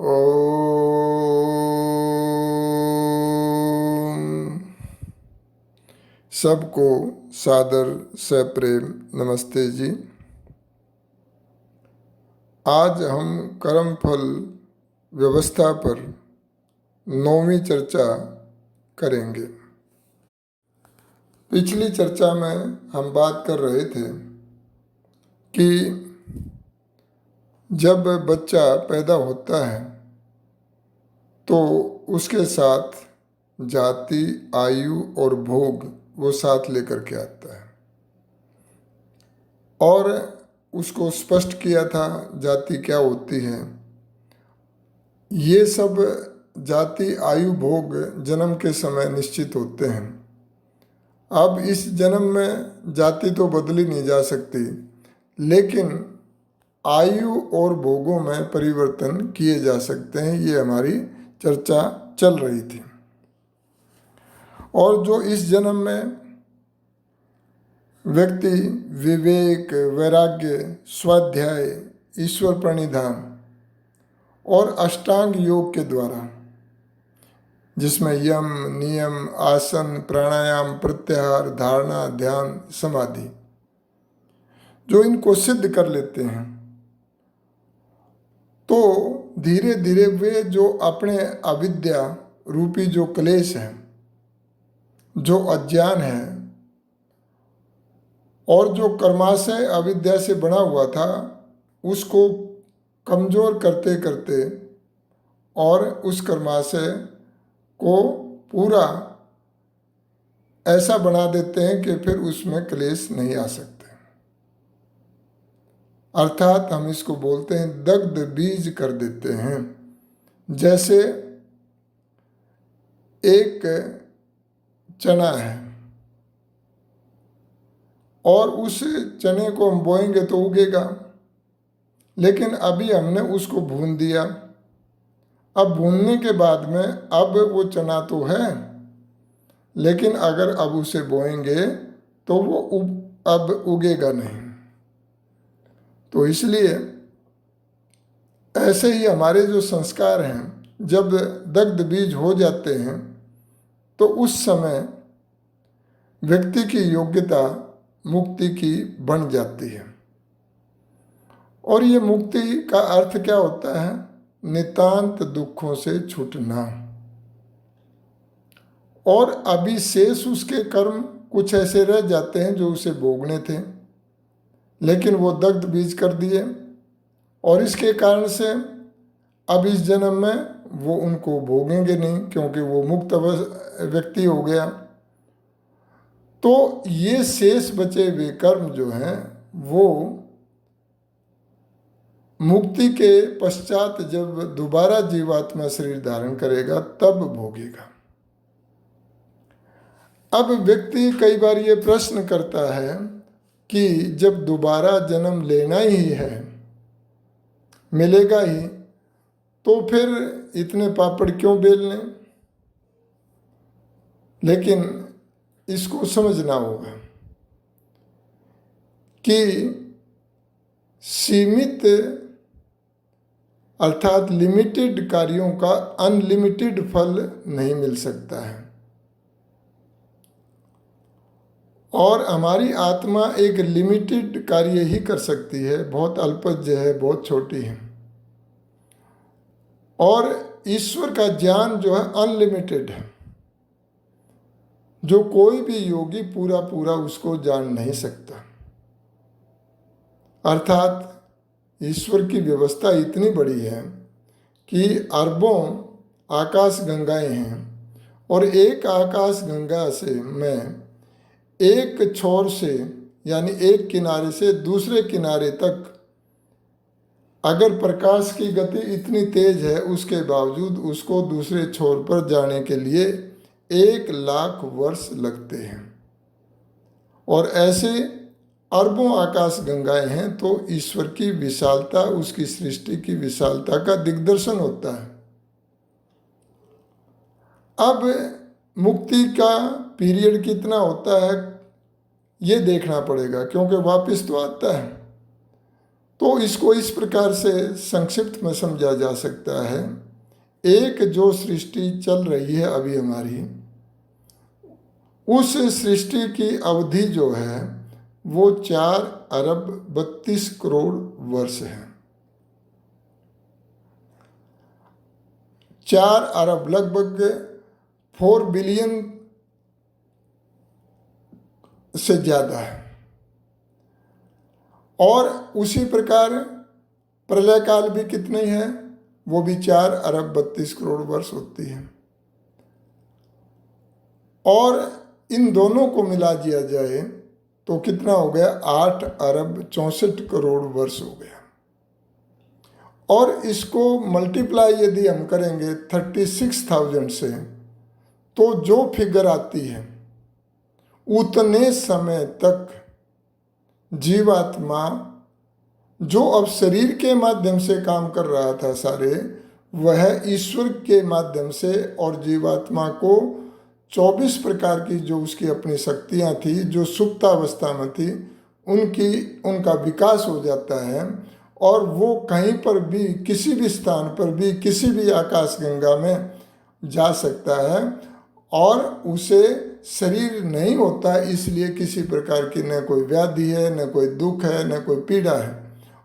ओम। सबको सादर सप्रेम नमस्ते जी। आज हम कर्म फल व्यवस्था पर 9वीं चर्चा करेंगे। पिछली चर्चा में हम बात कर रहे थे कि जब बच्चा पैदा होता है तो उसके साथ जाति, आयु और भोग वो साथ लेकर के आता है। और उसको स्पष्ट किया था जाति क्या होती है। ये सब जाति, आयु, भोग जन्म के समय निश्चित होते हैं। अब इस जन्म में जाति तो बदली नहीं जा सकती, लेकिन आयु और भोगों में परिवर्तन किए जा सकते हैं। ये हमारी चर्चा चल रही थी। और जो इस जन्म में व्यक्ति विवेक, वैराग्य, स्वाध्याय, ईश्वर प्रणिधान और अष्टांग योग के द्वारा, जिसमें यम, नियम, आसन, प्राणायाम, प्रत्याहार, धारणा, ध्यान, समाधि, जो इनको सिद्ध कर लेते हैं, तो धीरे धीरे वे जो अपने अविद्या रूपी जो क्लेश है, जो अज्ञान है और जो कर्माशय अविद्या से बना हुआ था, उसको कमजोर करते करते और उस कर्माशय को पूरा ऐसा बना देते हैं कि फिर उसमें क्लेश नहीं आ सकते। अर्थात हम इसको बोलते हैं दग्ध बीज कर देते हैं। जैसे एक चना है और उस चने को हम बोएंगे तो उगेगा, लेकिन अभी हमने उसको भून दिया। अब भूनने के बाद में अब वो चना तो है, लेकिन अगर अब उसे बोएंगे तो वो अब उगेगा नहीं। तो इसलिए ऐसे ही हमारे जो संस्कार हैं, जब दग्ध बीज हो जाते हैं तो उस समय व्यक्ति की योग्यता मुक्ति की बन जाती है। और ये मुक्ति का अर्थ क्या होता है? नितांत दुखों से छूटना। और अभी शेष उसके कर्म कुछ ऐसे रह जाते हैं जो उसे भोगने थे, लेकिन वो दग्ध बीज कर दिए, और इसके कारण से अब इस जन्म में वो उनको भोगेंगे नहीं, क्योंकि वो मुक्त व्यक्ति हो गया। तो ये शेष बचे हुए कर्म जो हैं वो मुक्ति के पश्चात जब दोबारा जीवात्मा शरीर धारण करेगा तब भोगेगा। अब व्यक्ति कई बार ये प्रश्न करता है कि जब दोबारा जन्म लेना ही है, मिलेगा ही, तो फिर इतने पापड़ क्यों बेलने? लेकिन इसको समझना होगा कि सीमित अर्थात लिमिटेड कार्यों का अनलिमिटेड फल नहीं मिल सकता है। और हमारी आत्मा एक लिमिटेड कार्य ही कर सकती है, बहुत अल्पज्य है, बहुत छोटी है। और ईश्वर का ज्ञान जो है अनलिमिटेड है, जो कोई भी योगी पूरा पूरा उसको जान नहीं सकता। अर्थात ईश्वर की व्यवस्था इतनी बड़ी है कि अरबों आकाश गंगाएं हैं, और एक आकाश गंगा से में एक छोर से यानी एक किनारे से दूसरे किनारे तक अगर प्रकाश की गति इतनी तेज है, उसके बावजूद उसको दूसरे छोर पर जाने के लिए 1,00,000 वर्ष लगते हैं। और ऐसे अरबों आकाश गंगाएं हैं। तो ईश्वर की विशालता, उसकी सृष्टि की विशालता का दिग्दर्शन होता है। अब मुक्ति का पीरियड कितना होता है ये देखना पड़ेगा, क्योंकि वापस तो आता है। तो इसको इस प्रकार से संक्षिप्त में समझा जा सकता है। एक जो सृष्टि चल रही है अभी हमारी, उस सृष्टि की अवधि जो है वो 4 अरब 32 करोड़ वर्ष है। 4 अरब लगभग 4 बिलियन से ज़्यादा है। और उसी प्रकार प्रलय काल भी कितनी है, वो भी 4 अरब 32 करोड़ वर्ष होती है। और इन दोनों को मिला दिया जाए तो कितना हो गया, 8 अरब 64 करोड़ वर्ष हो गया। और इसको मल्टीप्लाई यदि हम करेंगे 36,000 से, तो जो फिगर आती है उतने समय तक जीवात्मा जो अब शरीर के माध्यम से काम कर रहा था सारे, वह ईश्वर के माध्यम से, और जीवात्मा को 24 प्रकार की जो उसकी अपनी शक्तियाँ थी जो सुप्तावस्था में थी, उनका विकास हो जाता है। और वो कहीं पर भी, किसी भी स्थान पर भी, किसी भी आकाश गंगा में जा सकता है, और उसे शरीर नहीं होता, इसलिए किसी प्रकार की न कोई व्याधि है, न कोई दुख है, न कोई पीड़ा है।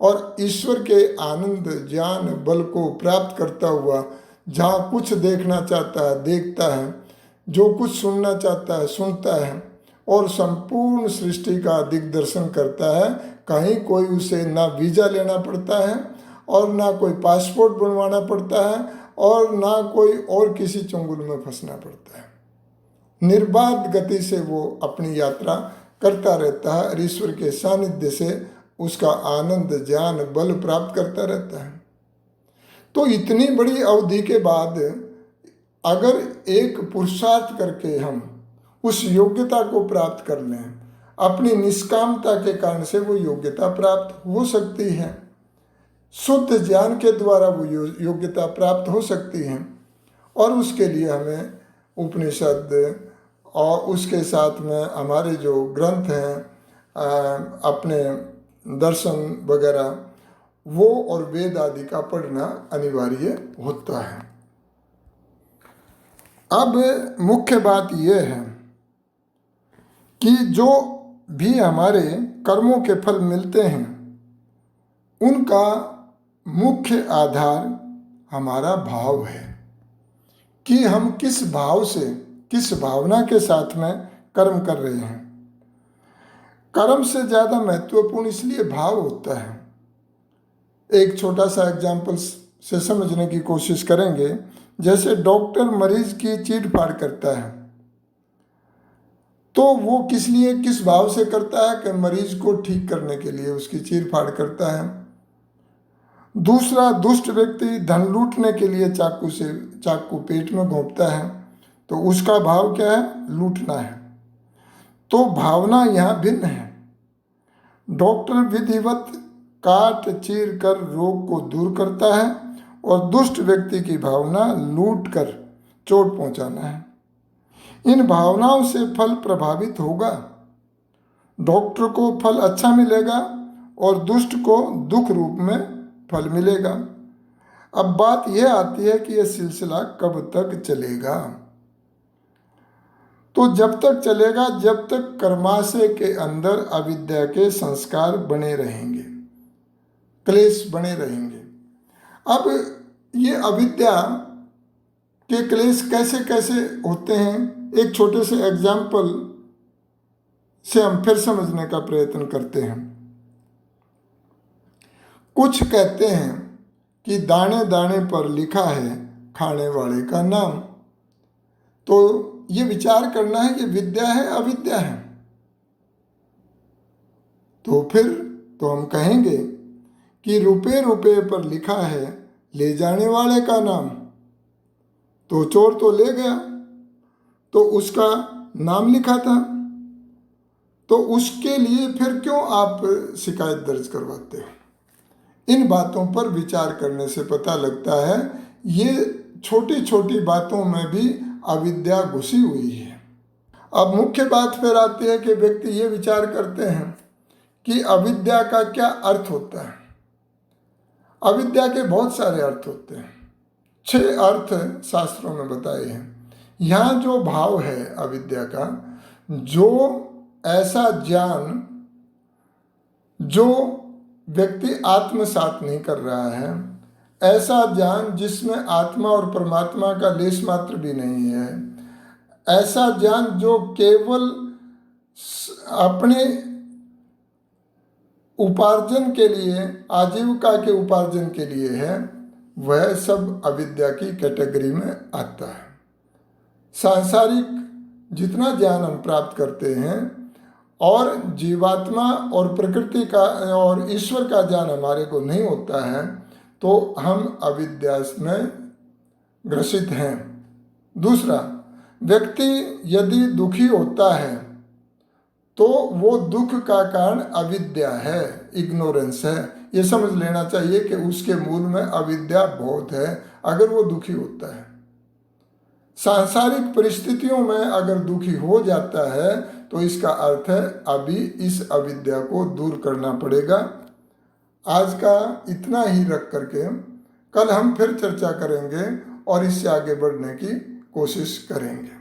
और ईश्वर के आनंद ज्ञान बल को प्राप्त करता हुआ जहाँ कुछ देखना चाहता है देखता है, जो कुछ सुनना चाहता है सुनता है, और संपूर्ण सृष्टि का दिग्दर्शन करता है। कहीं कोई उसे ना वीज़ा लेना पड़ता है, और ना कोई पासपोर्ट बनवाना पड़ता है, और ना कोई और किसी चंगुल में फंसना पड़ता है। निर्बाध गति से वो अपनी यात्रा करता रहता है, और ईश्वर के सानिध्य से उसका आनंद ज्ञान बल प्राप्त करता रहता है। तो इतनी बड़ी अवधि के बाद अगर एक पुरुषार्थ करके हम उस योग्यता को प्राप्त कर लें, अपनी निष्कामता के कारण से वो योग्यता प्राप्त हो सकती है, शुद्ध ज्ञान के द्वारा वो योग्यता प्राप्त हो सकती है। और उसके लिए हमें उपनिषद और उसके साथ में हमारे जो ग्रंथ हैं, अपने दर्शन वगैरह, वो और वेद आदि का पढ़ना अनिवार्य होता है। अब मुख्य बात यह है कि जो भी हमारे कर्मों के फल मिलते हैं, उनका मुख्य आधार हमारा भाव है कि हम किस भाव से, किस भावना के साथ में कर्म कर रहे हैं। कर्म से ज़्यादा महत्वपूर्ण इसलिए भाव होता है। एक छोटा सा एग्जाम्पल से समझने की कोशिश करेंगे। जैसे डॉक्टर मरीज की चीर फाड़ करता है, तो वो किस लिए, किस भाव से करता है कि मरीज को ठीक करने के लिए उसकी चीर फाड़ करता है। दूसरा दुष्ट व्यक्ति धन लूटने के लिए चाकू पेट में घोंपता है, तो उसका भाव क्या है, लूटना है। तो भावना यहाँ भिन्न है। डॉक्टर विधिवत काट चीर कर रोग को दूर करता है, और दुष्ट व्यक्ति की भावना लूट कर चोट पहुंचाना है। इन भावनाओं से फल प्रभावित होगा। डॉक्टर को फल अच्छा मिलेगा और दुष्ट को दुख रूप में फल मिलेगा। अब बात यह आती है कि यह सिलसिला कब तक चलेगा। तो जब तक चलेगा जब तक कर्माशय के अंदर अविद्या के संस्कार बने रहेंगे, क्लेश बने रहेंगे। अब ये अविद्या के क्लेश कैसे कैसे होते हैं, एक छोटे से एग्जाम्पल से हम फिर समझने का प्रयत्न करते हैं। कुछ कहते हैं कि दाने दाने पर लिखा है खाने वाले का नाम। तो ये विचार करना है कि विद्या है अविद्या है। तो फिर तो हम कहेंगे कि रुपए रुपए पर लिखा है ले जाने वाले का नाम। तो चोर तो ले गया, तो उसका नाम लिखा था, तो उसके लिए फिर क्यों आप शिकायत दर्ज करवाते हो। इन बातों पर विचार करने से पता लगता है ये छोटी छोटी बातों में भी अविद्या घुसी हुई है। अब मुख्य बात फिर आती है कि व्यक्ति ये विचार करते हैं कि अविद्या का क्या अर्थ होता है। अविद्या के बहुत सारे अर्थ होते हैं, 6 अर्थ शास्त्रों में बताए हैं। यहाँ जो भाव है अविद्या का, जो ऐसा ज्ञान जो व्यक्ति आत्मसात नहीं कर रहा है, ऐसा ज्ञान जिसमें आत्मा और परमात्मा का लेश मात्र भी नहीं है, ऐसा ज्ञान जो केवल अपने उपार्जन के लिए, आजीविका के उपार्जन के लिए है, वह सब अविद्या की कैटेगरी में आता है। सांसारिक जितना ज्ञान हम प्राप्त करते हैं और जीवात्मा और प्रकृति का और ईश्वर का ज्ञान हमारे को नहीं होता है, तो हम अविद्या में ग्रसित हैं। दूसरा, व्यक्ति यदि दुखी होता है तो वो दुख का कारण अविद्या है, इग्नोरेंस है। ये समझ लेना चाहिए कि उसके मूल में अविद्या बहुत है अगर वो दुखी होता है। सांसारिक परिस्थितियों में अगर दुखी हो जाता है तो इसका अर्थ है अभी इस अविद्या को दूर करना पड़ेगा। आज का इतना ही रख करके कल हम फिर चर्चा करेंगे और इससे आगे बढ़ने की कोशिश करेंगे।